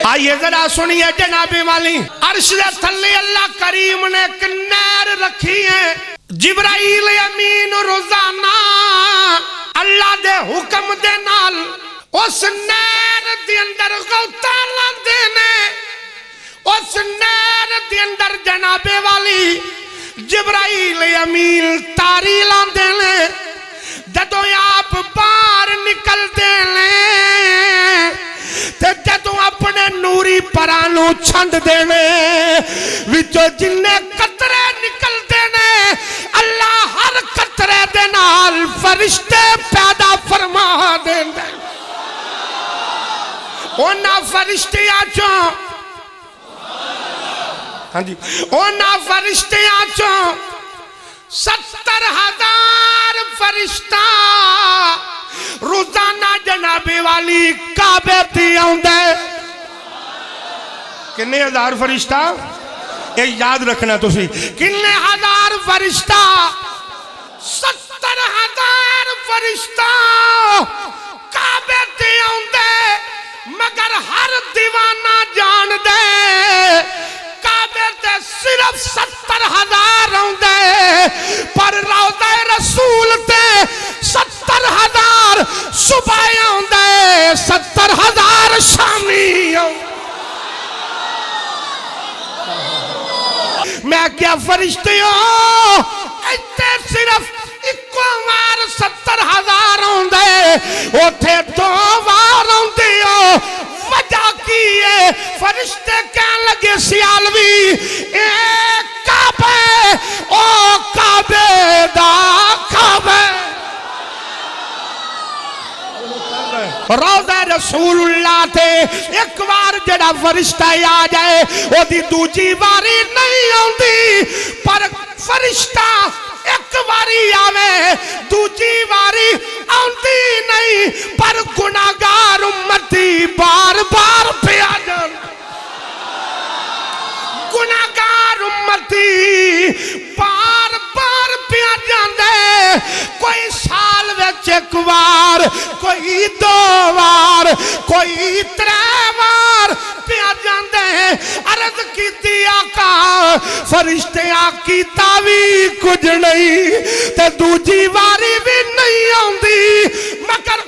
آئیے ذرا سنیے جناب والی، عرش دے تھلے اللہ کریم نے ایک نہر رکھی ہے، جبرائیل امین روزانہ اللہ دے حکم دے نال اس نہر دے اندر غوطہ لاندے نے، اس نہر دے اندر جناب والی جبرائیل امین تاری لاندے نے، جدوں آپ باہر نکل دے لیں تے جدوں اپنے نوری پرانو چھنڈ دینے وچوں جننے قطرے نکل دینے اللہ ہر قطرے دے نال فرشتے پیدا فرما دینے، اونا فرشتے آچوں ہاں جی اونا فرشتے آچوں 70,000 فرشتہ روزانہ جناب والی کعبے تھی آؤندے۔ کنے ہزار فرشتہ؟ یہ یاد رکھنا تو سی، کنے ہزار فرشتہ؟ 70,000 فرشتہ کعبے تھی آؤندے، مگر ہر دیوانہ جان دے کعبے تے صرف 70,000 آؤندے، پر روضہ رسول تے 70,000 صبح آؤندے، 70,000 شامی آؤندے۔ میں کیا فرشتے ہو ایتے صرف اکو وار 70,000 آؤندے، اوتھے 2 وار آؤندے ہو، وجہ کی ہے؟ فرشتے کہن لگے سیالوی اے کعبے او کعبے دا کعبے، روضہ رسول اللہ تے ایک وار جڑا فرشتہ آ جائے وہ دی دوجی واری نہیں آؤندی، پر فرشتہ ایک واری آوے دوجی واری آؤندی نہیں، پر گناہگار امتی بار بار پہ آ جان، گناہگار امتی بار بار پہ آ جان دے، کوئی سال وچ ایک وار، کوئی 2 وار، کوئی 3 وار پہ آ جان دے۔ عرض کیتی آقا فرشتے آقی تاوی کچھ نہیں تے دوجی واری بھی نہیں آؤندی، مگر